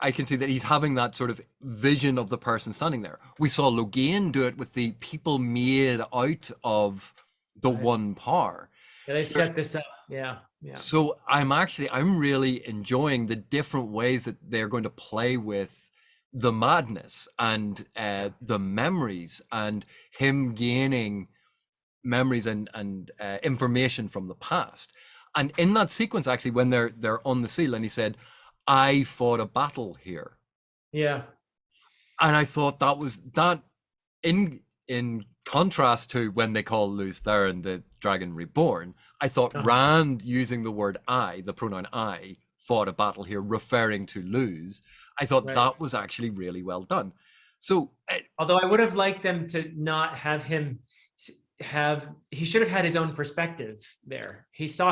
I can see that he's having that sort of vision of the person standing there. We saw Logain do it with the people made out of the Right. one power. Yeah, they set this up. Yeah. Yeah. So I'm really enjoying the different ways that they're going to play with the madness and the memories and him gaining memories and information from the past. And in that sequence, actually, when they're on the seal, and he said, "I fought a battle here," Yeah. and I thought that was that in contrast to when they call Luz Theron the Dragon Reborn. I thought Uh-huh. Rand using the word "I," the pronoun "I," fought a battle here, referring to Luz. I thought Right. that was actually really well done. So Although I would have liked them to not have him he should have had his own perspective there. He saw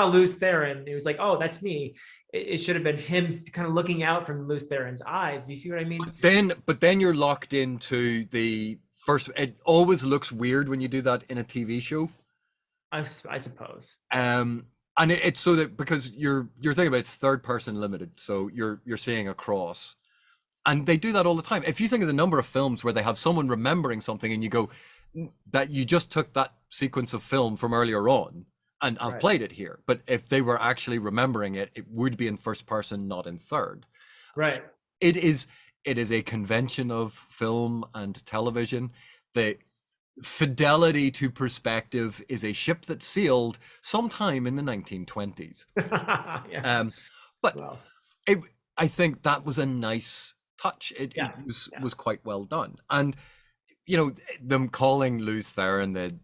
Luz Theron. It was like, oh, that's me. It should have been him kind of looking out from Luz Theron's eyes. Do you see what I mean? but then you're locked into the first. It always looks weird when you do that in a TV show. I suppose. And it's so that because you're thinking about it's third person limited, so you're seeing across, and they do that all the time. If you think of the number of films where they have someone remembering something, and you go that you just took that sequence of film from earlier on and have Right. played it here, but if they were actually remembering it, it would be in first person, not in third. Right. It is a convention of film and television. The fidelity to perspective is a ship that sailed sometime in the 1920s. Yeah. But Well, it, I think that was a nice touch. It yeah. was quite well done. And them calling Luz Theron the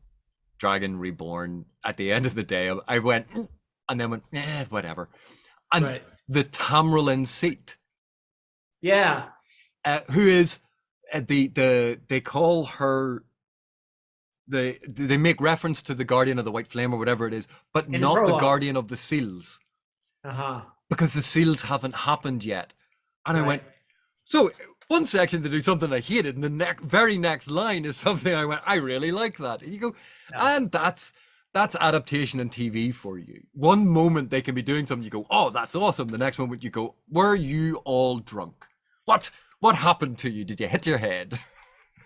Dragon Reborn at the end of the day, I went and then went, whatever. And Right. the Tamralin seat, Yeah. who is they call her they make reference to the Guardian of the White Flame or whatever it is, but In the not the prologue. Guardian of the Seals, Uh-huh. because the Seals haven't happened yet. And I Right. went, so one section to do something I hated, and the very next line is something I went, I really like that. And you go, Yeah. and that's adaptation and TV for you. One moment they can be doing something, you go, oh, that's awesome. The next moment you go, were you all drunk? What happened to you? Did you hit your head?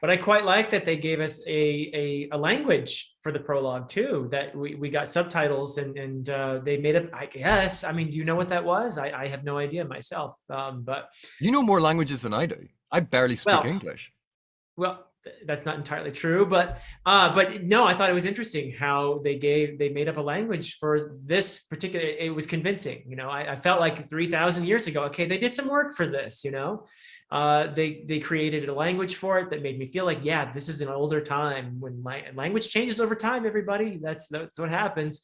But I quite like that they gave us a language for the prologue too, that we got subtitles and they made it, I guess. I mean, do you know what that was? I have no idea myself. But You know more languages than I do. I barely speak Well, English. well, that's not entirely true, but no, I thought it was interesting how they made up a language for this particular. It was convincing. I felt like 3,000 years ago. Okay, they did some work for this. They created a language for it that made me feel like, yeah, this is an older time when language changes over time. Everybody, that's what happens.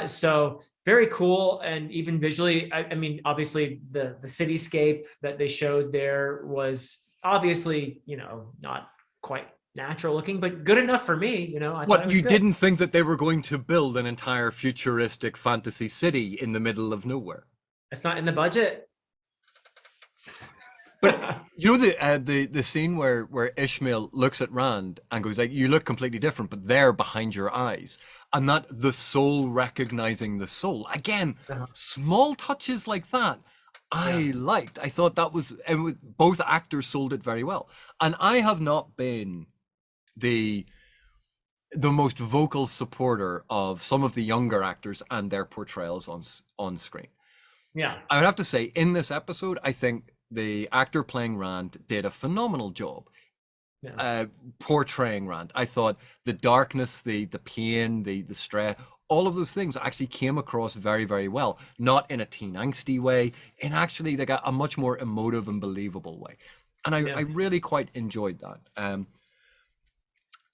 So very cool, and even visually, I mean, obviously the cityscape that they showed there was obviously, not quite natural looking, but good enough for me. I thought it What, was you good. didn't think that they were going to build an entire futuristic fantasy city in the middle of nowhere? It's not in the budget. But the scene where Ishmael looks at Rand and goes like, "You look completely different, but they're behind your eyes," and that the soul recognizing the soul again, Uh-huh. small touches like that, I Yeah. liked. I thought that was, and both actors sold it very well. And I have not been the most vocal supporter of some of the younger actors and their portrayals on screen. Yeah. I would have to say, in this episode, I think the actor playing Rand did a phenomenal job Yeah. portraying Rand. I thought the darkness, the pain, the stress, all of those things actually came across very, very well, not in a teen angsty way, in actually like a much more emotive and believable way. And I Yeah. really quite enjoyed that.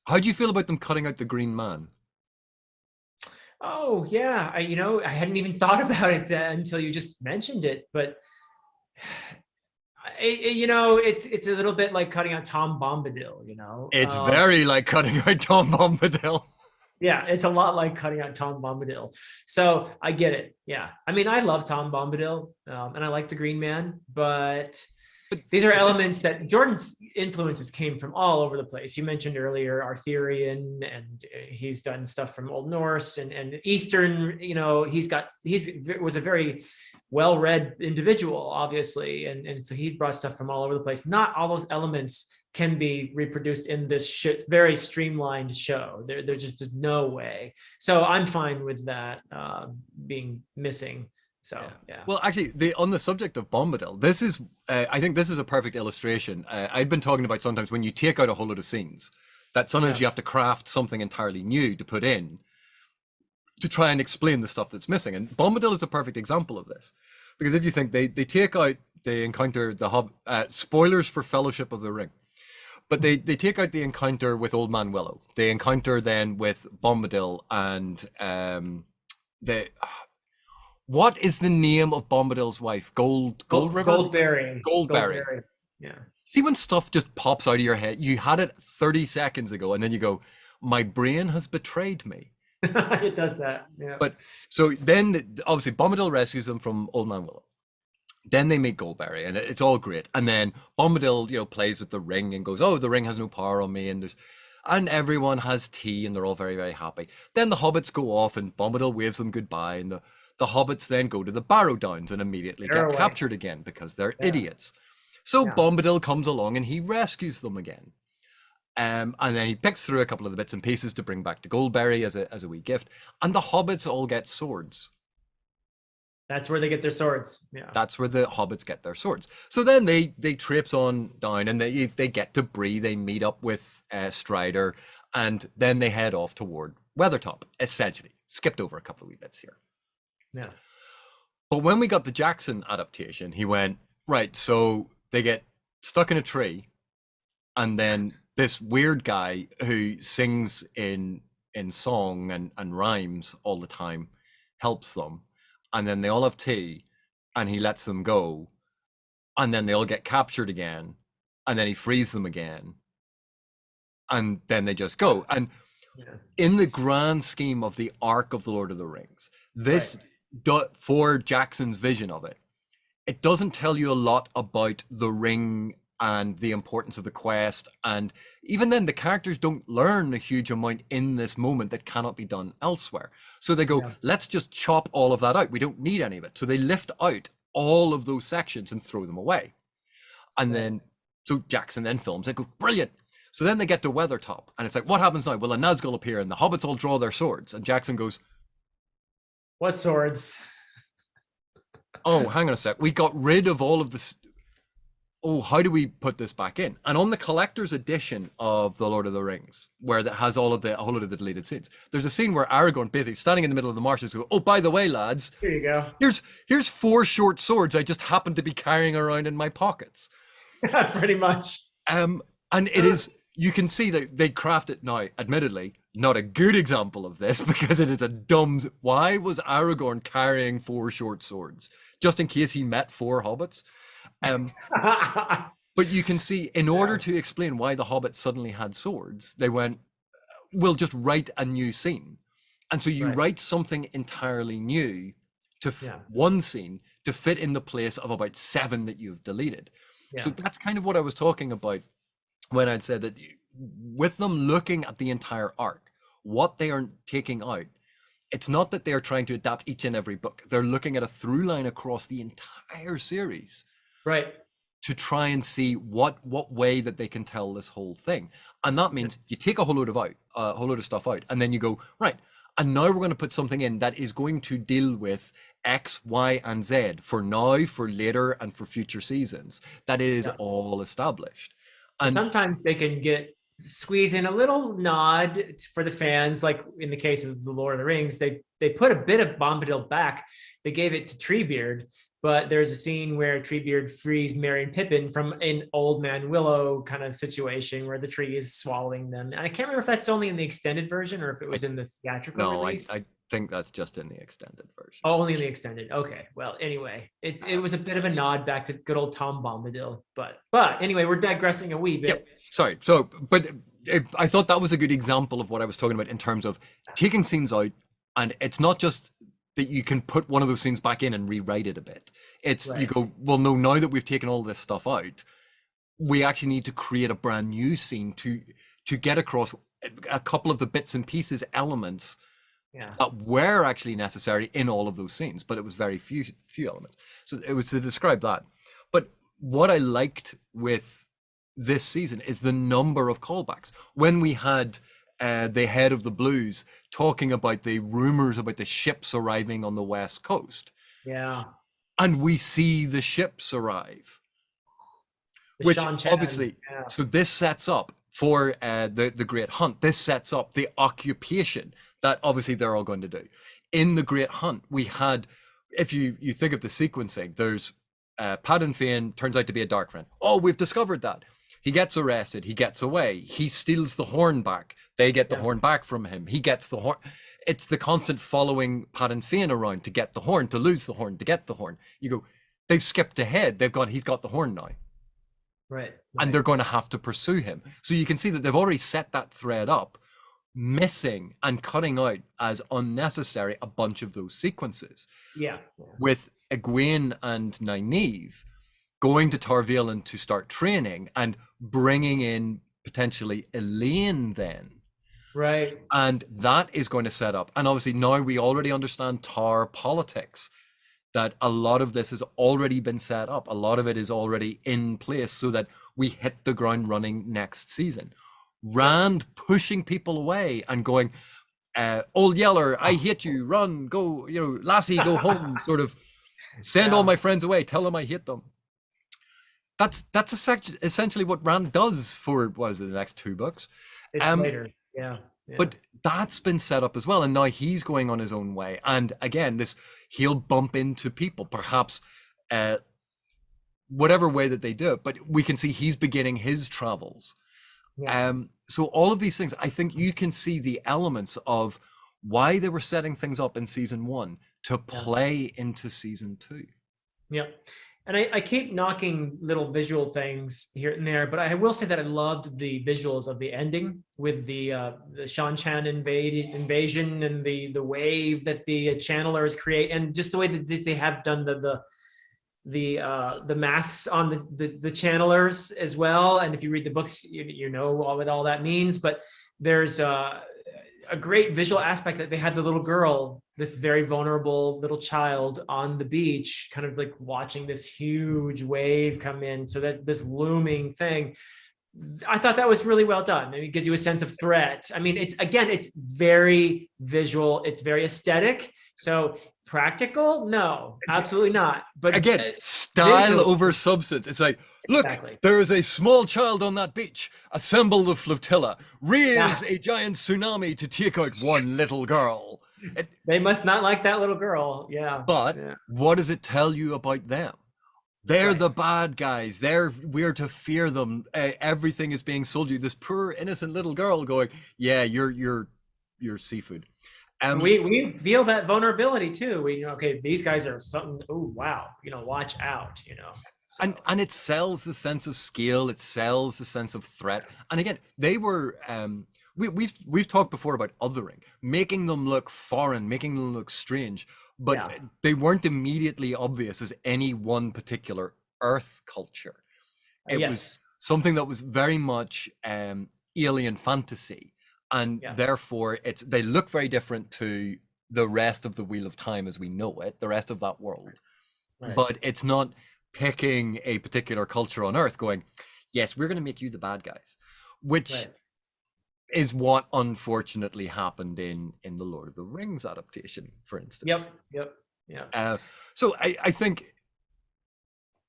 How do you feel about them cutting out the Green Man? Oh yeah, I hadn't even thought about it until you just mentioned it, but it's a little bit like cutting out Tom Bombadil. It's very like cutting out Tom Bombadil. Yeah, it's a lot like cutting out Tom Bombadil. So I get it. Yeah, I mean, I love Tom Bombadil, and I like the Green Man, but But these are elements that Jordan's influences came from all over the place. You mentioned earlier Arthurian, and he's done stuff from Old Norse and Eastern. He was a very well-read individual, obviously, and so he brought stuff from all over the place. Not all those elements can be reproduced in this very streamlined show. There just is no way. So I'm fine with that being missing. So yeah. Well, actually, on the subject of Bombadil, this is I think this is a perfect illustration. I'd been talking about sometimes when you take out a whole load of scenes, that sometimes you have to craft something entirely new to put in to try and explain the stuff that's missing. And Bombadil is a perfect example of this, because if you think they take out, they encounter the spoilers for Fellowship of the Ring. But they take out the encounter with Old Man Willow. They encounter then with Bombadil and what is the name of Bombadil's wife? Gold River? Goldberry. Goldberry. Yeah. See, when stuff just pops out of your head, you had it 30 seconds ago, and then you go, my brain has betrayed me. It does that. Yeah. But so then obviously Bombadil rescues them from Old Man Willow. Then they meet Goldberry, and it's all great. And then Bombadil, plays with the ring and goes, "Oh, the ring has no power on me." And everyone has tea, and they're all very, very happy. Then the hobbits go off, and Bombadil waves them goodbye, and the hobbits then go to the Barrow Downs and immediately get captured again because they're idiots. So Bombadil comes along and he rescues them again. And then he picks through a couple of the bits and pieces to bring back to Goldberry as a wee gift. And the hobbits all get swords. That's where they get their swords. Yeah. That's where the hobbits get their swords. So then they traipse on down and they get to Bree. They meet up with Strider, and then they head off toward Weathertop, essentially. Skipped over a couple of wee bits here. Yeah. But when we got the Jackson adaptation, he went, right, so they get stuck in a tree, and then this weird guy who sings in song and rhymes all the time helps them. And then they all have tea, and he lets them go, and then they all get captured again, and then he frees them again, and then they just go. And in the grand scheme of the arc of the Lord of the Rings, this for Jackson's vision of it, it doesn't tell you a lot about the ring and the importance of the quest, and even then the characters don't learn a huge amount in this moment that cannot be done elsewhere. So they go, let's just chop all of that out. We don't need any of it. So they lift out all of those sections and throw them away. And then so Jackson then films it, goes, brilliant. So then they get to Weathertop, and it's like, what happens now? Well, a Nazgul appear, and the hobbits all draw their swords, and Jackson goes, what swords? Oh, hang on a sec. We got rid of all of this. Oh, how do we put this back in? And on the collector's edition of The Lord of the Rings, where that has a whole lot of the deleted scenes, there's a scene where Aragorn basically standing in the middle of the marshes goes, oh, by the way, lads, here you go. Here's 4 short swords I just happen to be carrying around in my pockets. Pretty much. And it is, you can see that they craft it now, admittedly, not a good example of this because it is a dumb. Why was Aragorn carrying 4 short swords? Just in case he met 4 hobbits? But you can see, in order to explain why the hobbits suddenly had swords, they went, we'll just write a new scene. And so you write something entirely new to one scene to fit in the place of about 7 that you've deleted. So that's kind of what I was talking about when I'd said that with them looking at the entire arc, what they are taking out, it's not that they're trying to adapt each and every book. They're looking at a through line across the entire series. Right. To try and see what way that they can tell this whole thing. And that means you take a whole load of stuff out, and then you go, right, and now we're going to put something in that is going to deal with X, Y, and Z for now, for later, and for future seasons. That is all established. And sometimes they can get squeeze in a little nod for the fans, like in the case of the Lord of the Rings, they put a bit of Bombadil back. They gave it to Treebeard, but there's a scene where Treebeard frees Merry and Pippin from an Old Man Willow kind of situation where the tree is swallowing them. And I can't remember if that's only in the extended version or if it was in the theatrical No, release. I think that's just in the extended version. Oh, only in the extended. Okay. Well, anyway, it was a bit of a nod back to good old Tom Bombadil. But anyway, we're digressing a wee bit. Yep. Sorry. So, but I thought that was a good example of what I was talking about in terms of taking scenes out, and it's not just that you can put one of those scenes back in and rewrite it a bit. It's you Right. go, well, no, now that we've taken all this stuff out, we actually need to create a brand new scene to get across a couple of the bits and pieces elements Yeah. that were actually necessary in all of those scenes, but it was very few elements. So it was to describe that. But what I liked with this season is the number of callbacks. When we had the head of the Blues talking about the rumors about the ships arriving on the West Coast, Yeah. and we see the ships arrive, The which Sean Chan. obviously, Yeah. so this sets up for the Great Hunt. This sets up the occupation that obviously they're all going to do. In the Great Hunt, we had, if you think of the sequencing, there's Padan Fain turns out to be a dark friend. Oh, we've discovered that. He gets arrested. He gets away. He steals the horn back. They get the horn back from him. He gets the horn. It's the constant following Padan Fain around to get the horn, to lose the horn, to get the horn. You go, they've skipped ahead. He's got the horn now. Right. And they're going to have to pursue him. So you can see that they've already set that thread up, missing and cutting out as unnecessary a bunch of those sequences. Yeah. With Egwene and Nynaeve going to Tar Valon to start training and bringing in potentially Elaine then. Right. And that is going to set up. And obviously now we already understand Tar politics, that a lot of this has already been set up. A lot of it is already in place so that we hit the ground running next season. Rand pushing people away and going, Old Yeller, I hate you, run, go, Lassie, go home, sort of send all my friends away, tell them I hate them. That's essentially what Rand does for, what is it, the next 2 books? It's later. Yeah. But that's been set up as well. And now he's going on his own way. And again, he'll bump into people, perhaps whatever way that they do it. But we can see he's beginning his travels. Yeah. So all of these things, I think you can see the elements of why they were setting things up in season 1 to play into season 2. Yeah. And I keep knocking little visual things here and there, but I will say that I loved the visuals of the ending with the Shan Chan invasion and the wave that the channelers create, and just the way that they have done the masks on the channelers as well. And if you read the books, you know what all that means. But there's a great visual aspect that they had the little girl, this very vulnerable little child on the beach, kind of like watching this huge wave come in. So that this looming thing, I thought that was really well done. It gives you a sense of threat. I mean, it's very visual. It's very aesthetic. So practical? No, absolutely not. But again, style over substance. It's like, look, there is a small child on that beach. Assemble the flotilla. Raise a giant tsunami to take out one little girl. They must not like that little girl. Yeah. But what does it tell you about them? They're the bad guys. We're to fear them. Everything is being sold to you. This poor innocent little girl going, yeah, you're seafood. We feel that vulnerability too. These guys are something. Oh wow, watch out. So. And it sells the sense of scale. It sells the sense of threat. And again, they were. We've talked before about othering, making them look foreign, making them look strange, but they weren't immediately obvious as any one particular Earth culture. It was something that was very much alien fantasy. And therefore, they look very different to the rest of the Wheel of Time as we know it, the rest of that world. Right. But it's not picking a particular culture on Earth going, yes, we're going to make you the bad guys, which is what unfortunately happened in the Lord of the Rings adaptation, for instance. Yep. So I think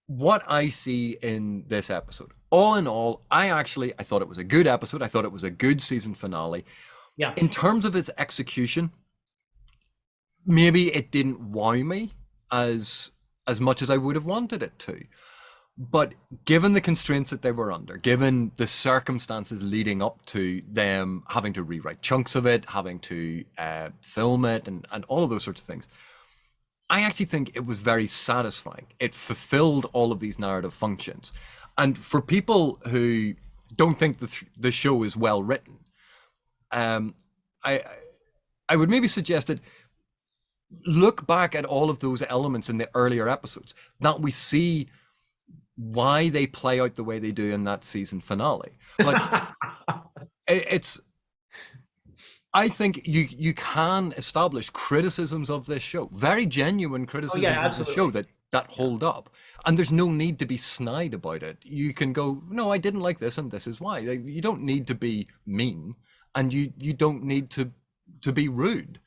what I see in this episode, all in all, I thought it was a good episode. I thought it was a good season finale. Yeah. In terms of its execution, maybe it didn't wow me as much as I would have wanted it to. But given the constraints that they were under, given the circumstances leading up to them having to rewrite chunks of it, having to film it, and all of those sorts of things, I actually think it was very satisfying. It fulfilled all of these narrative functions. And for people who don't think the show is well written, um, I I would maybe suggest that look back at all of those elements in the earlier episodes that we see why they play out the way they do in that season finale. Like it's I think you can establish criticisms of this show, very genuine Oh yeah, criticisms of the show absolutely. that hold up. And there's no need to be snide about it. You can go, no, I didn't like this, and this is why. Like, you don't need to be mean, and you don't need to be rude.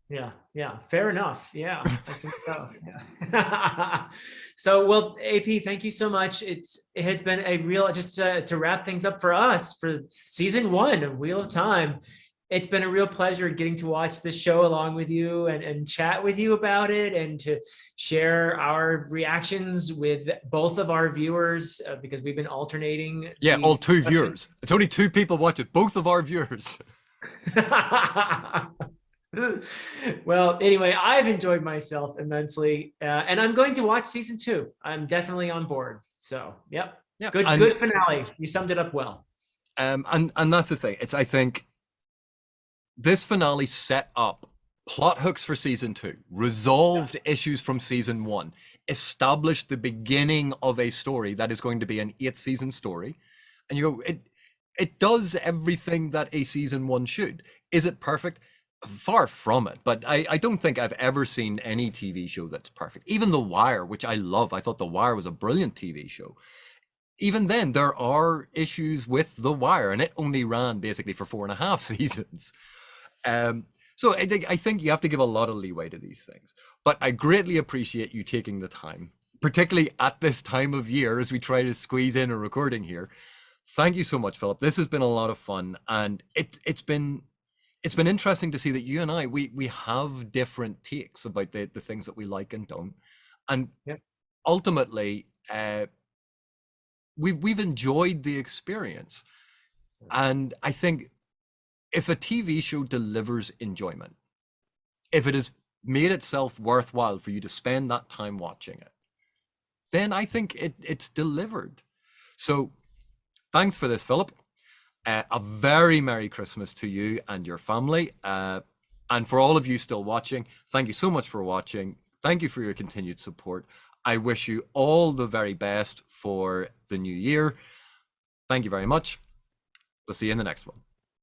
Yeah, yeah, fair enough. Yeah, I think so. Yeah. So, well, AP, thank you so much. It has been a real, just to wrap things up for us for season 1 of Wheel of Time. It's been a real pleasure getting to watch this show along with you and chat with you about it, and to share our reactions with both of our viewers, because we've been alternating Yeah, all these two discussions. viewers. It's only 2 people watch it, both of our viewers. Well, anyway, I've enjoyed myself immensely, and I'm going to watch season 2. I'm definitely on board. So, yep, Yeah, good finale. You summed it up well. and that's the thing. It's I think this finale set up plot hooks for season 2, resolved issues from season 1, established the beginning of a story that is going to be an 8-season story, and you go, it does everything that a season 1 should. Is it perfect? Far from it, but I don't think I've ever seen any TV show that's perfect. Even The Wire, which I love, I thought The Wire was a brilliant TV show. Even then, there are issues with The Wire, and it only ran basically for 4.5 seasons. So I think you have to give a lot of leeway to these things. But I greatly appreciate you taking the time, particularly at this time of year as we try to squeeze in a recording here. Thank you so much, Philip. This has been a lot of fun, and it's been interesting to see that you and I we have different takes about the things that we like and don't, and Yep. ultimately we've enjoyed the experience. And I think if a TV show delivers enjoyment, if it has made itself worthwhile for you to spend that time watching it, then I think it's delivered. So thanks for this, Philip. A very Merry Christmas to you and your family. And for all of you still watching, thank you so much for watching. Thank you for your continued support. I wish you all the very best for the new year. Thank you very much. We'll see you in the next one.